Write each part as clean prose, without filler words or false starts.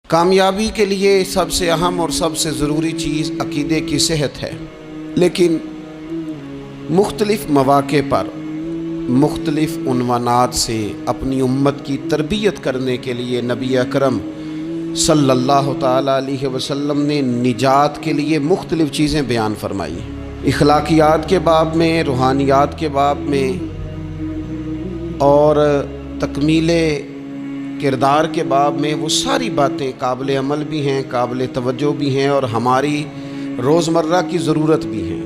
کامیابی کے لیے سب سے اہم اور سب سے ضروری چیز عقیدے کی صحت ہے، لیکن مختلف مواقع پر مختلف عنوانات سے اپنی امت کی تربیت کرنے کے لیے نبی اکرم صلی اللہ تعالیٰ علیہ وسلم نے نجات کے لیے مختلف چیزیں بیان فرمائی۔ اخلاقیات کے باب میں، روحانیات کے باب میں اور تکمیل کردار کے باب میں، وہ ساری باتیں قابل عمل بھی ہیں، قابل توجہ بھی ہیں اور ہماری روزمرہ کی ضرورت بھی ہیں۔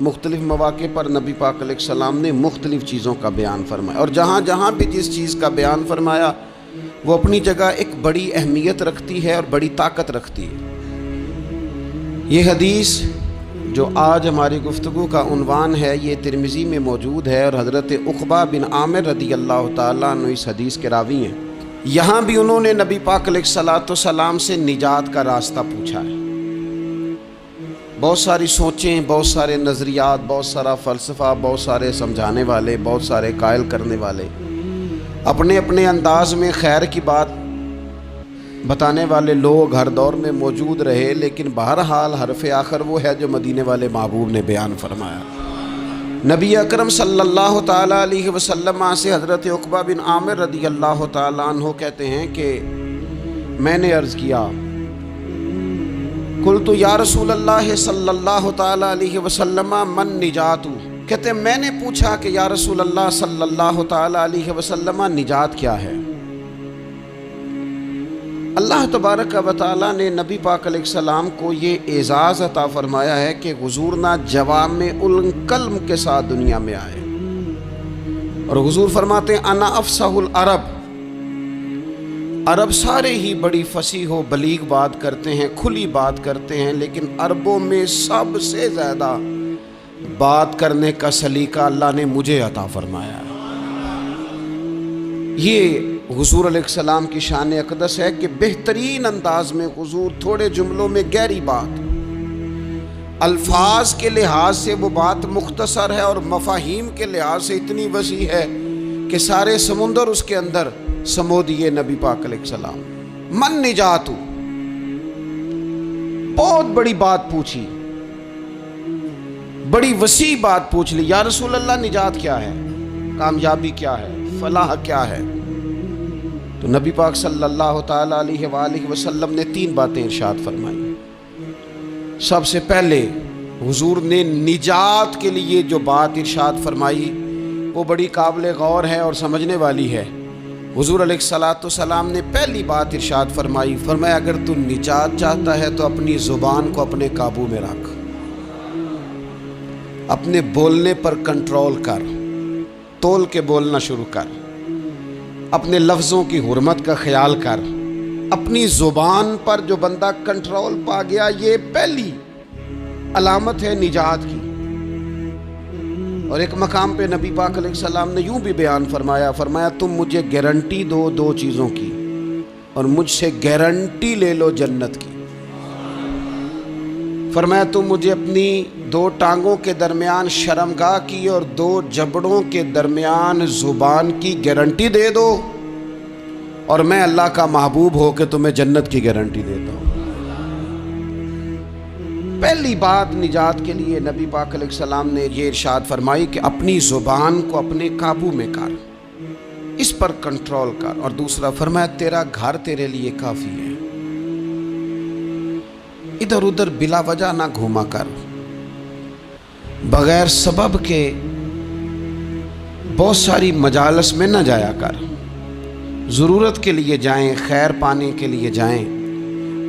مختلف مواقع پر نبی پاک علیہ السلام نے مختلف چیزوں کا بیان فرمایا، اور جہاں جہاں بھی جس چیز کا بیان فرمایا وہ اپنی جگہ ایک بڑی اہمیت رکھتی ہے اور بڑی طاقت رکھتی ہے۔ یہ حدیث جو آج ہماری گفتگو کا عنوان ہے، یہ ترمذی میں موجود ہے اور حضرت عقبہ بن عامر رضی اللہ تعالیٰ عنہ اس حدیث کے راوی ہیں۔ یہاں بھی انہوں نے نبی پاک علیہ السلام سے نجات کا راستہ پوچھا ہے۔ بہت ساری سوچیں، بہت سارے نظریات، بہت سارا فلسفہ، بہت سارے سمجھانے والے، بہت سارے قائل کرنے والے، اپنے اپنے انداز میں خیر کی بات بتانے والے لوگ ہر دور میں موجود رہے، لیکن بہرحال حرف آخر وہ ہے جو مدینے والے محبوب نے بیان فرمایا۔ نبی اکرم صلی اللہ تعالیٰ علیہ وسلم سے حضرت عقبہ بن عامر رضی اللہ تعالیٰ عنہ کہتے ہیں کہ میں نے عرض کیا، قلت یا رسول اللہ صلی اللہ تعالیٰ علیہ وسلم من نجات، کہتے ہیں میں نے پوچھا کہ یا رسول اللہ صلی اللہ تعالیٰ علیہ وسلم نجات کیا ہے؟ اللہ تبارک و تعالیٰ نے نبی پاک علیہ السلام کو یہ اعزاز عطا فرمایا ہے کہ حضور نہ جوامع الکلم کے ساتھ دنیا میں آئے، اور حضور فرماتے ہیں انا افصح العرب، عرب سارے ہی بڑی فصیح و بلیغ بات کرتے ہیں، کھلی بات کرتے ہیں، لیکن عربوں میں سب سے زیادہ بات کرنے کا سلیقہ اللہ نے مجھے عطا فرمایا ہے۔ یہ حضور علیہ السلام کی شان اقدس ہے کہ بہترین انداز میں حضور تھوڑے جملوں میں گہری بات، الفاظ کے لحاظ سے وہ بات مختصر ہے اور مفاہیم کے لحاظ سے اتنی وسیع ہے کہ سارے سمندر اس کے اندر سمو دیے نبی پاک علیہ السلام۔ من نجات، بہت بڑی بات پوچھی، بڑی وسیع بات پوچھ لی، یا رسول اللہ نجات کیا ہے، کامیابی کیا ہے، فلاح کیا ہے؟ تو نبی پاک صلی اللہ تعالیٰ علیہ وآلہ وسلم نے 3 باتیں ارشاد فرمائی۔ سب سے پہلے حضور نے نجات کے لیے جو بات ارشاد فرمائی وہ بڑی قابل غور ہے اور سمجھنے والی ہے۔ حضور علیہ السلام نے پہلی بات ارشاد فرمائی، فرمایا اگر تو نجات چاہتا ہے تو اپنی زبان کو اپنے قابو میں رکھ، اپنے بولنے پر کنٹرول کر، تول کے بولنا شروع کر، اپنے لفظوں کی حرمت کا خیال کر۔ اپنی زبان پر جو بندہ کنٹرول پا گیا، یہ پہلی علامت ہے نجات کی۔ اور ایک مقام پہ نبی پاک علیہ السلام نے یوں بھی بیان فرمایا، فرمایا تم مجھے گارنٹی دو 2 چیزوں کی، اور مجھ سے گارنٹی لے لو جنت کی۔ فرمایا تم مجھے اپنی 2 ٹانگوں کے درمیان شرمگاہ کی اور 2 جبڑوں کے درمیان زبان کی گارنٹی دے دو، اور میں اللہ کا محبوب ہو کے تمہیں جنت کی گارنٹی دیتا ہوں۔ پہلی بات نجات کے لیے نبی پاک علیہ السلام نے یہ ارشاد فرمائی کہ اپنی زبان کو اپنے قابو میں کر، اس پر کنٹرول کر، اور دوسرا فرمایا تیرا گھر تیرے لیے کافی ہے، ادھر ادھر بلا وجہ نہ گھوما کر، بغیر سبب کے بہت ساری مجالس میں نہ جایا کر، ضرورت کے لیے جائیں، خیر پانے کے لیے جائیں،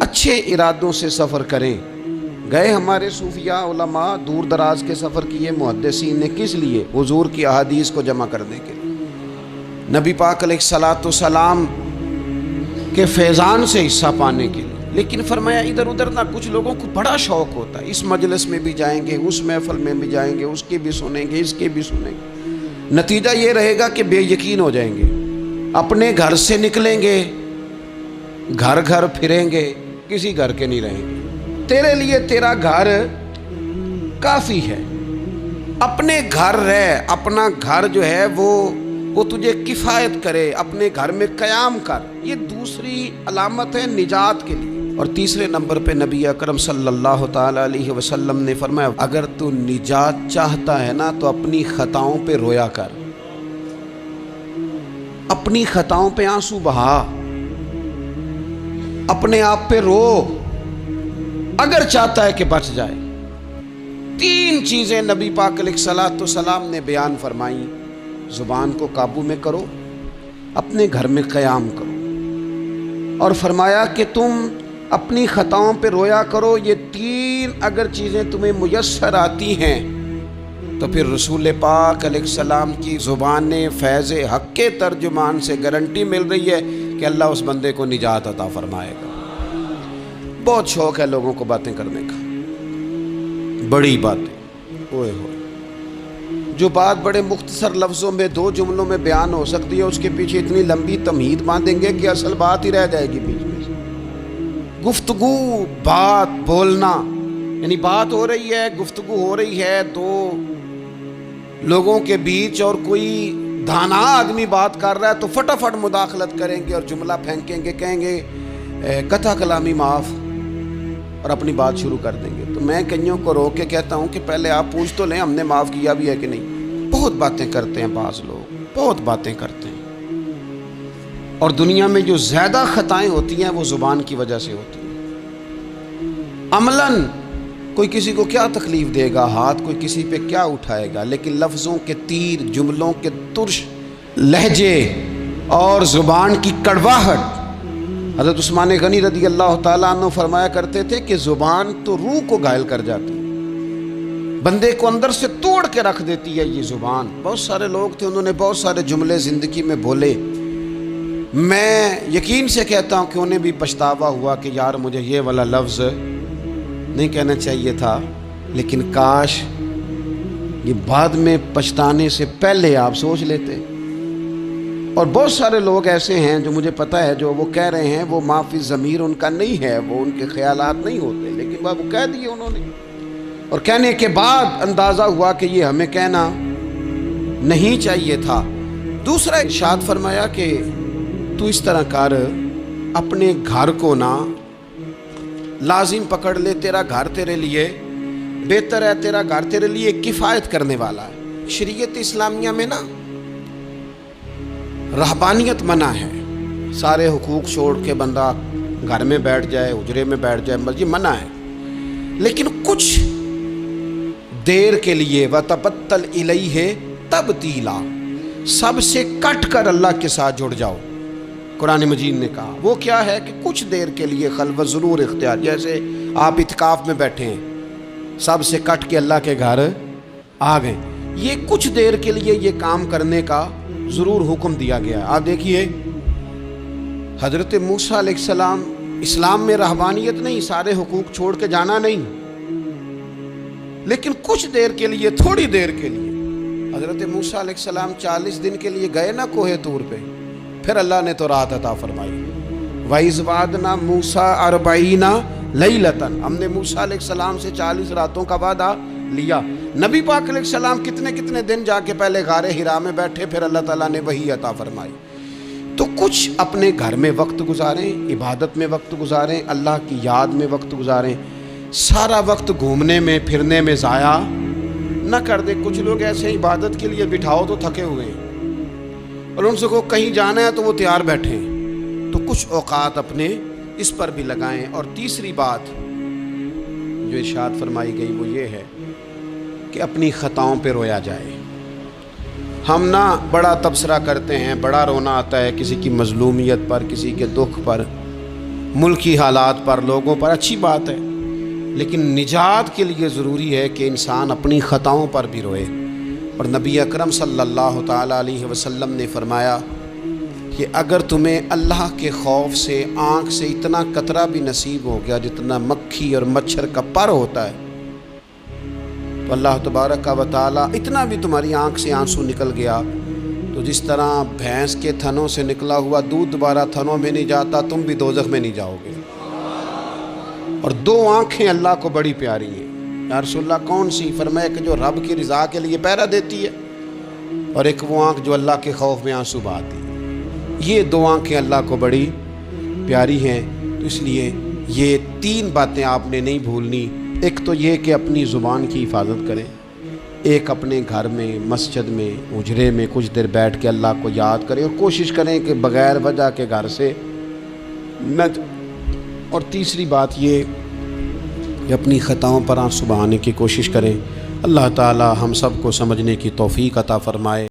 اچھے ارادوں سے سفر کریں۔ گئے ہمارے صوفیاء علماء دور دراز کے سفر کیے محدثین نے، کس لیے؟ حضور کی احادیث کو جمع کرنے کے لیے، نبی پاک علیہ السلام کے فیضان سے حصہ پانے کے لیے۔ لیکن فرمایا ادھر ادھر نہ، کچھ لوگوں کو بڑا شوق ہوتا ہے، اس مجلس میں بھی جائیں گے، اس محفل میں بھی جائیں گے، اس کی بھی سنیں گے، اس کی بھی سنیں گے، نتیجہ یہ رہے گا کہ بے یقین ہو جائیں گے، اپنے گھر سے نکلیں گے، گھر گھر پھریں گے، کسی گھر کے نہیں رہیں گے۔ تیرے لیے تیرا گھر کافی ہے، اپنے گھر رہ، اپنا گھر جو ہے وہ وہ تجھے کفایت کرے، اپنے گھر میں قیام کر۔ یہ دوسری علامت ہے نجات کے لیے۔ اور تیسرے نمبر پہ نبی اکرم صلی اللہ تعالی علیہ وسلم نے فرمایا اگر تو نجات چاہتا ہے نا تو اپنی خطاؤں پہ رویا کر، اپنی خطاؤں پہ آنسو بہا، اپنے آپ پہ رو، اگر چاہتا ہے کہ بچ جائے۔ تین چیزیں نبی پاک علیہ الصلوۃ والسلام نے بیان فرمائی: زبان کو قابو میں کرو، اپنے گھر میں قیام کرو، اور فرمایا کہ تم اپنی خطاؤں پہ رویا کرو۔ یہ تین اگر چیزیں تمہیں میسر آتی ہیں تو پھر رسول پاک علیہ السلام کی زبان فیض حق کے ترجمان سے گارنٹی مل رہی ہے کہ اللہ اس بندے کو نجات عطا فرمائے گا۔ بہت شوق ہے لوگوں کو باتیں کرنے کا، بڑی باتیں، اوئے ہوئے، جو بات بڑے مختصر لفظوں میں 2 جملوں میں بیان ہو سکتی ہے اس کے پیچھے اتنی لمبی تمہید باندھیں گے کہ اصل بات ہی رہ جائے گی بیچ میں سے۔ گفتگو، بات، بولنا، یعنی بات ہو رہی ہے، گفتگو ہو رہی ہے 2 لوگوں کے بیچ اور کوئی دانا آدمی بات کر رہا ہے تو فٹافٹ مداخلت کریں گے اور جملہ پھینکیں گے، کہیں گے قطع کلامی معاف، اور اپنی بات شروع کر دیں گے۔ تو میں کئیوں کو روک کے کہتا ہوں کہ پہلے آپ پوچھ تو لیں ہم نے معاف کیا بھی ہے کہ نہیں۔ بہت باتیں کرتے ہیں بعض لوگ، بہت باتیں کرتے ہیں، اور دنیا میں جو زیادہ خطائیں ہوتی ہیں وہ زبان کی وجہ سے ہوتی ہیں۔ عملاً کوئی کسی کو کیا تکلیف دے گا، ہاتھ کوئی کسی پہ کیا اٹھائے گا، لیکن لفظوں کے تیر، جملوں کے ترش لہجے اور زبان کی کڑواہٹ۔ حضرت عثمان غنی رضی اللہ تعالیٰ عنہ فرمایا کرتے تھے کہ زبان تو روح کو گھائل کر جاتی ہے، بندے کو اندر سے توڑ کے رکھ دیتی ہے یہ زبان۔ بہت سارے لوگ تھے، انہوں نے بہت سارے جملے زندگی میں بولے، میں یقین سے کہتا ہوں کہ انہیں بھی پچھتاوا ہوا کہ یار مجھے یہ والا لفظ نہیں کہنا چاہیے تھا، لیکن کاش یہ بعد میں پچھتانے سے پہلے آپ سوچ لیتے۔ اور بہت سارے لوگ ایسے ہیں جو مجھے پتہ ہے جو وہ کہہ رہے ہیں وہ معافی ضمیر ان کا نہیں ہے، وہ ان کے خیالات نہیں ہوتے، لیکن وہ کہہ دیے انہوں نے، اور کہنے کے بعد اندازہ ہوا کہ یہ ہمیں کہنا نہیں چاہیے تھا۔ دوسرا ارشاد فرمایا کہ تو اس طرح کر، اپنے گھر کو نہ لازم پکڑ لے، تیرا گھر تیرے لیے بہتر ہے، تیرا گھر تیرے لیے کفایت کرنے والا ہے۔ شریعت اسلامیہ میں نا رہبانیت منع ہے، سارے حقوق چھوڑ کے بندہ گھر میں بیٹھ جائے، حجرے میں بیٹھ جائے، مسجد منع ہے، لیکن کچھ دیر کے لیے وَتَبَتَّلْ إِلَيْهِ تَبْتِيلًا، سب سے کٹ کر اللہ کے ساتھ جڑ جاؤ۔ قرآن مجید نے کہا وہ کیا ہے کہ کچھ دیر کے لیے خلوت ضرور اختیار، جیسے آپ اعتکاف میں بیٹھے ہیں، سب سے کٹ کے اللہ کے گھر آ گئے، یہ کچھ دیر کے لیے یہ کام کرنے کا ضرور حکم دیا گیا ہے۔ آپ دیکھیے حضرت موسیٰ علیہ السلام، اسلام میں رہبانیت نہیں، سارے حقوق چھوڑ کے جانا نہیں، لیکن کچھ دیر کے لیے، تھوڑی دیر کے لیے حضرت موسیٰ علیہ السلام 40 دن کے لیے گئے نا کوہ طور پہ، پھر اللہ نے تو رات عطا فرمائی۔ وَإِذْ وَعَدْنَا مُوسَىٰ 40 لَيْلَةً، ہم نے موسیٰ علیہ السلام سے 40 راتوں کا وعدہ لیا۔ نبی پاک علیہ السلام کتنے دن جا کے پہلے غار حرا میں بیٹھے، پھر اللہ تعالیٰ نے وحی عطا فرمائی۔ تو کچھ اپنے گھر میں وقت گزاریں، عبادت میں وقت گزاریں، اللہ کی یاد میں وقت گزاریں، سارا وقت گھومنے میں پھرنے میں ضائع نہ کر دیں۔ کچھ لوگ ایسے عبادت کے لیے بٹھاؤ تو تھکے ہوئے ہیں، اور ان سے کو کہیں جانا ہے تو وہ تیار بیٹھے ہیں، تو کچھ اوقات اپنے اس پر بھی لگائیں۔ اور تیسری بات جو ارشاد فرمائی گئی وہ یہ ہے کہ اپنی خطاؤں پہ رویا جائے۔ ہم نہ بڑا تبصرہ کرتے ہیں، بڑا رونا آتا ہے کسی کی مظلومیت پر، کسی کے دکھ پر، ملکی حالات پر، لوگوں پر، اچھی بات ہے، لیکن نجات کے لیے ضروری ہے کہ انسان اپنی خطاؤں پر بھی روئے۔ اور نبی اکرم صلی اللہ تعالیٰ علیہ وسلم نے فرمایا کہ اگر تمہیں اللہ کے خوف سے آنکھ سے اتنا قطرہ بھی نصیب ہو گیا جتنا مکھی اور مچھر کا پر ہوتا ہے، تو اللہ تبارک و تعالیٰ اتنا بھی تمہاری آنکھ سے آنسو نکل گیا تو جس طرح بھینس کے تھنوں سے نکلا ہوا دودھ دوبارہ تھنوں میں نہیں جاتا، تم بھی دوزخ میں نہیں جاؤ گے۔ اور 2 آنکھیں اللہ کو بڑی پیاری ہیں۔ یا رسول اللہ کون سی؟ فرمایا کہ جو رب کی رضا کے لیے پہرا دیتی ہے۔ اور ایک وہ آنکھ جو اللہ کے خوف میں آنسو بہاتی. یہ دو آنکھیں اللہ کو بڑی پیاری ہیں. تو اس لیے یہ 3 باتیں آپ نے نہیں بھولنی. ایک تو یہ کہ اپنی زبان کی حفاظت کریں. ایک اپنے گھر میں، مسجد میں، اجرے میں کچھ دیر بیٹھ کے اللہ کو یاد کریں اور کوشش کریں کہ بغیر وجہ کے گھر سے نہ. اور تیسری بات یہ کہ اپنی خطاؤں پر آنسو بہانے کی کوشش کریں. اللہ تعالی ہم سب کو سمجھنے کی توفیق عطا فرمائے.